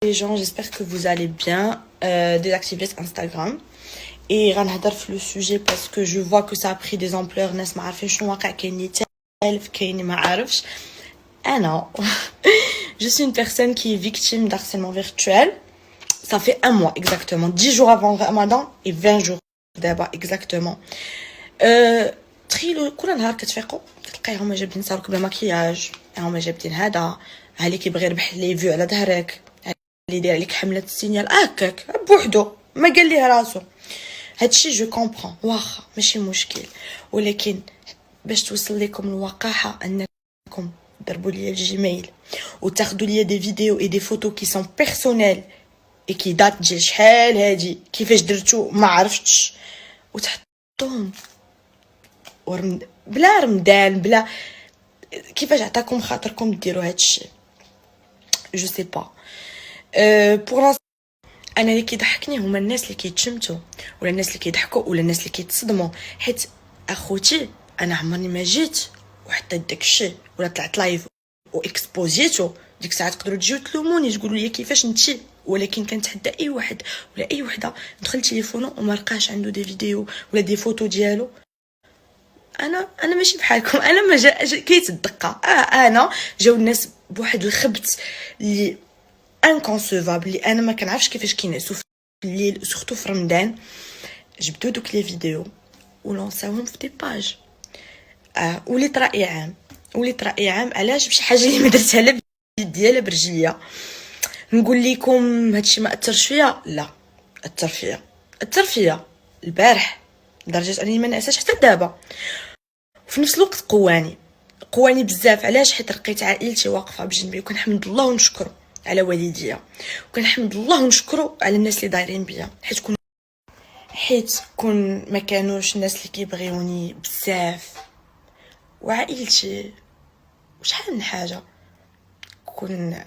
Les gens, j'espère que vous allez bien. Désactivez Instagram. Et غنهضر في le sujet parce que je vois que ça a pris des ampleurs. الناس ما عارفين شنو واقع، كاين اللي تالف كاين ما عارفش. أنا je suis une personne qui est victime d'harcèlement virtuel. Ça fait un mois exactement, 10 jours avant Ramadan et 20 jours d'abord exactement. تخيلوا كل نهار كتفيقوا كتلقاي هما جابدين صاروك بلا مكياج، هما جابدين هذا اللي كيبغي يربح لي فيو على ظهرك، اللي داير عليك حمله السينيال هكاك بوحدو ما قال ليه راسو. هادشي جو كومبرون واخا ماشي مشكل، ولكن باش توصل لكم الوقاحه انكم ضربوا لي الجيميل وتاخذوا لي دي فيديو اي دي فوتو كي سون بيرسونيل اي كي دات ديال شحال هادي كيفاش درتو ما عرفتش، وتحطوهم بلا رمضان بلا كيفاش عطاكم خاطركم ديروا هادشي. جو سي با بور انا اللي كيضحكني هما الناس اللي كيتشمتوا ولا الناس اللي كيضحكوا ولا الناس اللي كيتصدموا، حيت اخوتي انا عمرني ما جيت وحتى داكشي ولا طلعت لايف واكسبوزيتو. ديك الساعه تقدروا تجيو تلوموني تقولوا لي كيفاش نتي، ولكن كنتحدى اي واحد ولا اي وحده دخل تليفونه وما لقاش عنده دي فيديو ولا دي فوتو ديالو. انا ماشي بحالكم، انا ما كيتصدقها. انا جاو الناس بواحد الخبت اللي انكونسيفابل اللي انا ما كنعرفش كيفاش كينعسوا في الليل سورتو في رمضان. جبدوا دوك لي فيديو ولونساوهم في دي باج. وليت راي عام علاش بشي حاجه اللي ما درتها لا بيديا برجليا. نقول لكم هادشي ما اثرش فيا، لا اثر فيا البارح لدرجه انني ما نعساش حتى دابا. وفي نفس الوقت قواني بزاف. علاش؟ حيت لقيت عائلتي واقفه بجنبي وكنحمد الله ونشكره على والديا، وكنحمد الله ونشكره على الناس اللي دايرين بيا، حيت كون ما كانوش الناس اللي كيبغيوني بزاف وعائلتي وشحال من حاجه كون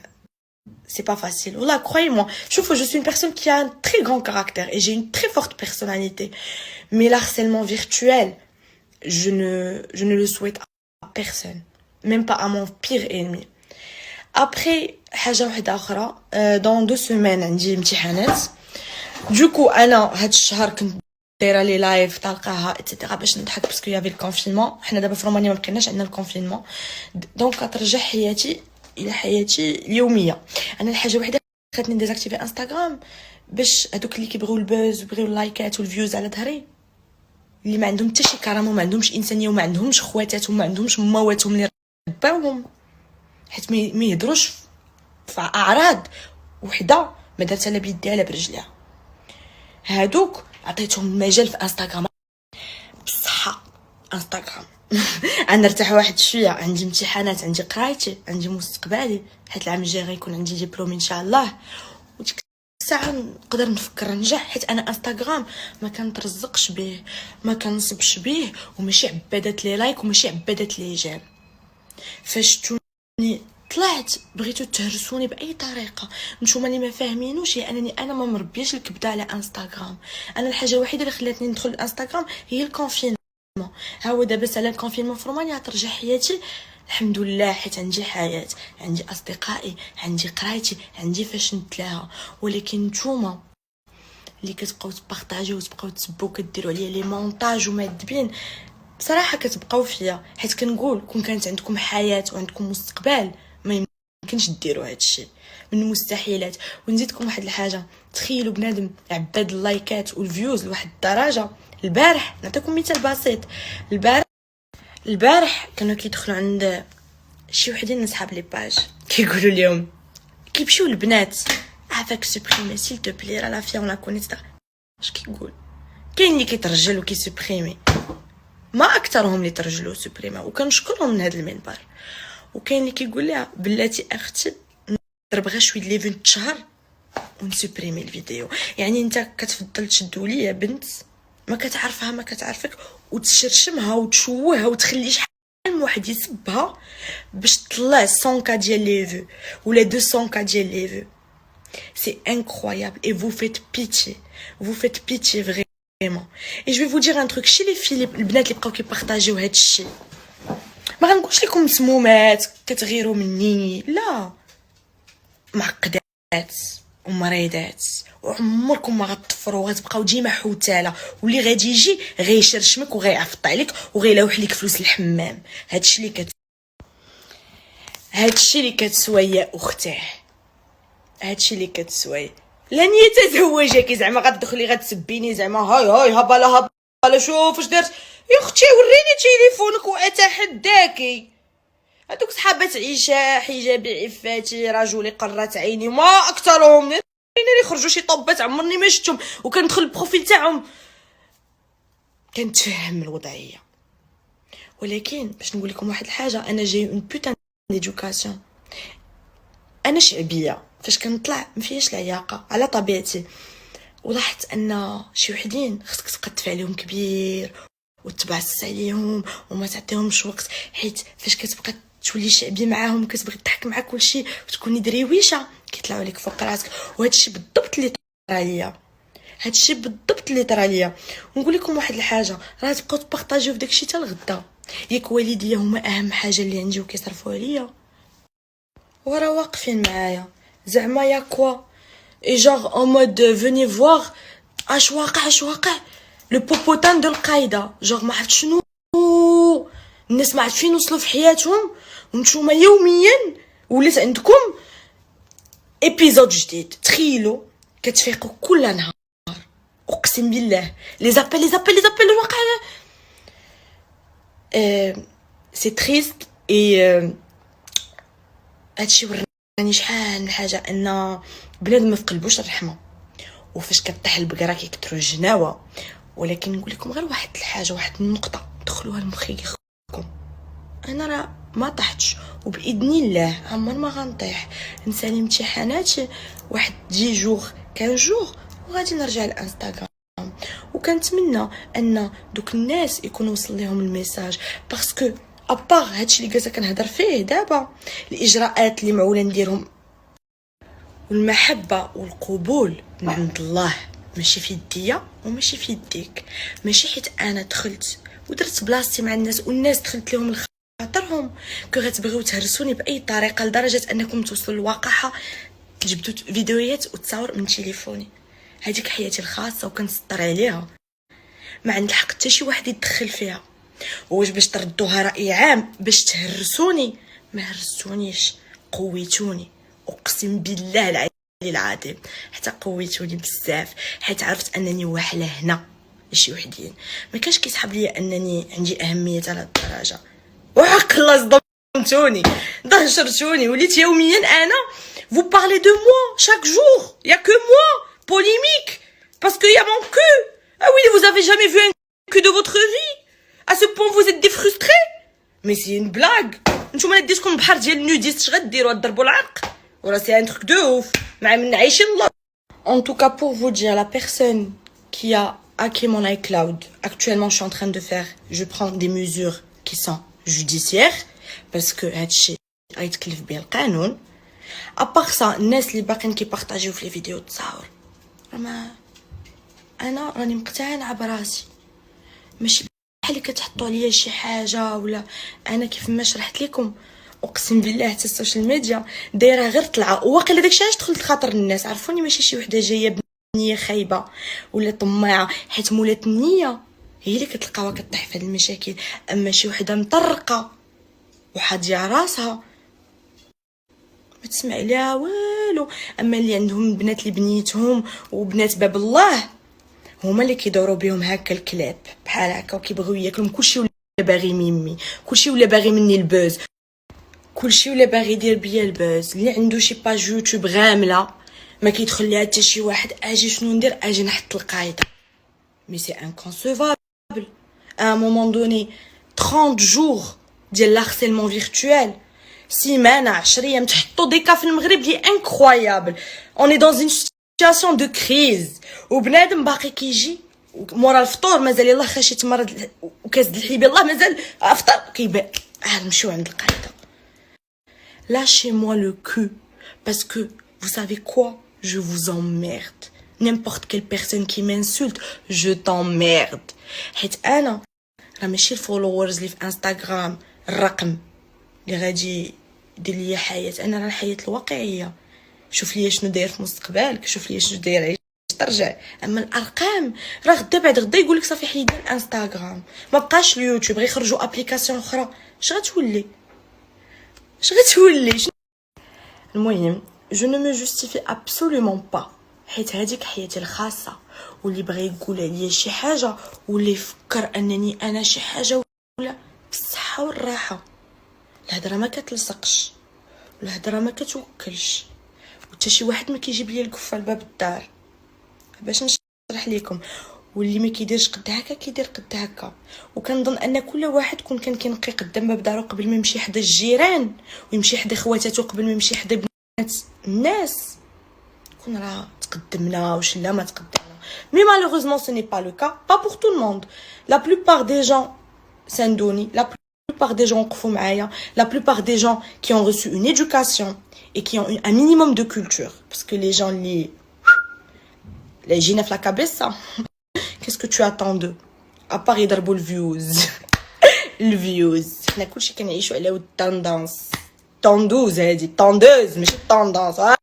c'est pas facile. Voilà, croyez-moi. Je suis une personne qui a un très grand caractère et j'ai une très forte personnalité. Mais l'harcèlement virtuel, je ne le souhaite à personne. Même pas à mon pire ennemi. Après, حاجة واحدة أخرى. Dans 2 semaines عندي امتحانات. Du coup, أنا هاد الشهر كنت دايرة لي لايف تلقاها اتسيتيرا باش نضحك باسكو يافي الكونفينمون. حنا دابا في رومانيا ما بقيناش عندنا الكونفينمون، دونك كترجع حياتي الى حياتي اليوميه. انا الحاجه وحده خلاتني ديزاكتيفي انستغرام باش هذوك اللي كيبغيو البوز وبغيو اللايكات والفيوز على ظهري، اللي ما عندهم حتى شي كرامه وما عندهمش انسانيه وما عندهمش خواتاتهم وما عندهمش ماواتهم اللي رباوهم، حيت ما يهضروش في اعراض وحده ما دارتها لا بيديها لا برجليها. هادوك عطيتهم مجال في انستغرام بصحه. انستغرام انا نرتاح واحد شويه، عندي امتحانات، عندي قرايتي، عندي مستقبلي، حيت العام الجاي غيكون عندي ديبلوم ان شاء الله، وديك الساعه نقدر نفكر ننجح. حيت انا انستغرام ما كنترزقش به، ما كنصبش به، وماشي عبادات لي لايك وماشي عبادات لي جيم. فشتوني طلعت بغيتو تهرسوني باي طريقه. نتوما اللي ما فاهمينوش هي انني انا ما مربياش الكبده على انستغرام. انا الحاجه الوحيده اللي خلاتني ندخل الانستغرام هي الكونفين. ها هو دابا سالا الكونفينمون في رومانيا ترجع حياتي الحمد لله، حيت عندي حياه، عندي اصدقائي، عندي قرايتي، عندي فاش نتلاها. ولكن نتوما اللي كتبقاو تبارطاجيو وتبقاو تسبوا كديروا عليا لي مونتاج ومادبين، بصراحه كتبقاو فيا. حيت كنقول كون كانت عندكم حياه وعندكم مستقبل ما يمكنش ديروا هادشي، من المستحيلات. ونزيدكم واحد الحاجه، تخيلوا بنادم عباد اللايكات والفيوز لواحد الدرجه. البارح نعطيكم مثال بسيط. البارح كانوا كيدخلوا عند شي وحدين من صحاب لي باج كيقولوا لهم كيمشيو البنات عافاك سوبريمي سيل تو بلي راه لا فيا ولا كونيت. اش كيقول؟ كاين اللي كيترجل وكيسوبريمي، ما اكثرهم اللي ترجلوا سوبريمي وكنشكرهم من هذا المنبر. وكاين اللي كيقول لها بلاتي اختي نضرب غير شويه لي فيديو شهر ونسوبريمي الفيديو. يعني انت كتفضل تشدوا لي يا بنت ما كتعرفها ما كتعرفك وتشرشمها وتشوهها وتخلي شحال من واحد يسبها باش تطلع 100 كا ديال لي فيو ولا 200 كا ديال لي فيو. سي انكرويابل et vous faites pitié vraiment. Et je vais vous dire un truc, chez les filles البنات اللي بقاو كيبارطاجيو هاد الشيء، ما غنقولش لكم مسمومات كتغيروا مني، لا معقده ومريضات وعمركم ما غتطفروا، غتبقاو ديما حوتاله، واللي غادي يجي غيشرشمك وغيعفط عليك وغيلوح لك فلوس الحمام. هادشي اللي كتسوى يا اختاه، هادشي اللي كتسوي. لن يتزوجك زعما غتدخلي غتسبيني زعما هاي هباله شوف اش درت يا اختي، وريني تليفونك واتحداكي. هادوك صحابات عيشه حجابي عفاتي رجلي قرات عيني ما اكثرهم، اللي يخرجوا شي طبات عمرني ما شفتهم، وكندخل البروفيل تاعهم كنتفهم الوضعيه. ولكن باش نقول لكم واحد الحاجه، انا جاي اون بوتان ديدوكاسيون، انا شعبيه فاش كنطلع ما فيهاش العياقه على طبيعتي، ولاحظت ان شي وحدين خصك تبقى تدفع لهم كبير وتبعس عليهم وما تعطيهمش وقت، حيت فاش كتبقى تولي شعبي معاهم كتبغي تضحك مع كلشي وتكوني درويشه كيطلعوا لك فوق راسك. وهادشي بالضبط اللي طرا ليا، ونقول لكم واحد الحاجه، راه تبقاو تبارطاجيو في داكشي حتى لغدا. ياك والديا هما اهم حاجه اللي عندي وكيصرفوا عليا ورا واقفين معايا زعما يا كوا اي جوغ ان مود فيني فوار اش واقع لو بوبوتان دو القايده. جوغ ما عرفت شنو الناس ما عرفت فين وصلوا في حياتهم، وانتوما يوميا ولات عندكم ايبيزود جديد. تخيلوا كتفيقوا كل نهار، اقسم بالله لي زابيل الواقع سي تريست. اي هادشي وراني شحال من حاجه ان بنادم ما في قلبوش الرحمه، وفاش كطيح البقره كيكثروا الجناوه. ولكن نقول لكم غير واحد الحاجه، واحد النقطه دخلوها لمخيكم، انا راه ما طحتش وباذن الله عمر ما غنطيح. نسالي امتحانات واحد 10 جوغ 15 جوغ وغادي نرجع للانستغرام، وكنتمنى ان دوك الناس يكون وصل لهم الميساج، باسكو ابار هادشي اللي جالسه كنهضر فيه دابا، الاجراءات اللي معوله نديرهم والمحبه والقبول من عند الله، ماشي في يديا وماشي في يديك. ماشي حيت انا دخلت ودرت بلاصتي مع الناس والناس دخلت لهم لخاطرهم كو غتبغيو تهرسوني باي طريقه لدرجه انكم توصلوا للواقعه جبتوا فيديوهات وتصاور من تليفوني. هذيك حياتي الخاصه وكنسطر عليها، ما عند الحق حتى شي واحد يتدخل فيها. واش باش تردوها راي عام باش تهرسوني؟ ما هرسونيش، قويتوني، اقسم بالله العلي العظيم حتى قويتوني بزاف، حيت عرفت انني واحله هنا ماشي وحدين. ما كاش كيسحب ليا انني عندي اهميه على الدرجه. وحق الله صدمتوني ضجرتوني، وليت يوميا انا vous parlez de moi chaque jour, il y a que moi polémique parce qu'il y a mon cul. Ah oui, vous avez jamais vu un cul de votre vie? À ce point vous êtes des frustrés? Mais c'est une blague. نتوما نديتكم بحر ديال النوديست اش غديروا؟ ضربوا العرق وراه سي ان تروك دو اوف مع من عايشين الله. En tout cas pour vous dire, la personne qui a hacké mon iCloud, actuellement je suis en train de faire, je prends des mesures qui sont judiciaires parce que هادشي غيتكلف به القانون. ابار سا الناس اللي باقيين كيبارطاجيو في لي فيديو تصاور، ما انا راني مقتنعه براسي، ماشي بحال اللي كتحطوا عليا شي حاجه ولا. انا كيف ما شرحت لكم اقسم بالله حتى السوشيال ميديا دايره غير طلعه، وواقيلا داكشي علاش دخلت خاطر الناس عرفوني ماشي شي وحده جايه بنيه خايبه ولا طماعه، حيت مولات النيه هي اللي كتلقاوها كطيح في هاد المشاكل. اما شي وحده مطرقه وحاضيه راسها ما تسمع ليها والو. اما اللي عندهم بنات اللي بنيتهم وبنات باب الله هما اللي كيدوروا بهم هكا الكلاب بحال هكا وكيبغيو ياكلهم كلشي، ولا باغي ميمي كلشي، ولا باغي مني البوز كلشي، ولا باغي يدير بيا البوز. اللي عنده شي باج يوتيوب غامله ما كيدخل ليها حتى شي واحد، اجي شنو ندير؟ اجي نحط القايده. مي سي انكونسيفابل à un moment donné 30 jours ديال l'harcèlement virtuel، سيمانه 10 ايام تحطوا دي كا في المغرب لي انكرويابل. اون اي دون اون سيتوياسيون دو كريز، وبنادم باقي كيجي مورا الفطور مازال يلاه خاشي تمرض وكاس د الحليب يلاه مازال افطر كيبان نمشيو عند القايده. Lâchez-moi le cul parce que vous savez quoi, je vous emmerde. N'importe quelle personne qui m'insulte, je t'emmerde. حيت انا راه ماشي الفولورز اللي في انستغرام الرقم اللي غادي يدير ليا حياه، انا راه الحياه الواقعيه شوف لي شنو داير في مستقبلك، شوف لي شنو داير عيش ترجع. اما الارقام راه غدا بعد غدا يقول لك صافي حيد الانستغرام، ما بقاش اليوتيوب، غيخرجوا ابليكاسيون اخرى. اش غتولي؟ المهم جو نو مو جوستيفي ابسولومون با، حيت هذيك حياتي الخاصه، واللي بغى يقول عليا شي حاجه واللي يفكر انني انا شي حاجه ولا بالصحه والراحه. الهضره ما كتلصقش، والهضره ما كتوكلش، وحتى شي واحد ما كيجيب لي الكفه لباب الدار. باش نشرح لكم، واللي ما كيديرش قد هكا كيدير قد هكا. وكنظن ان كل واحد كان كينقي قدام باب دارو قبل ما يمشي حدا الجيران، ويمشي حدا خواتاتو قبل ما يمشي حدا بنات الناس، كون راه تقدمنا واش لا ما تقدمنا. مي مالوغوزمون سو ني با لو كا، با بور تو الموند. لا بلوبار دي جون ساندوني، لا plupart des gens وقفوا معايا، la plupart des gens qui ont reçu une éducation et qui ont un minimum de culture, parce que les gens les جينا في la cabeza. Qu'est-ce que tu attends d'eux à part يضربوا الفيوز؟ الفيوز حنا كلشي كنعيشوا على ود التاندونس. طوندوز هادي، طوندوز ماشي طوندونس.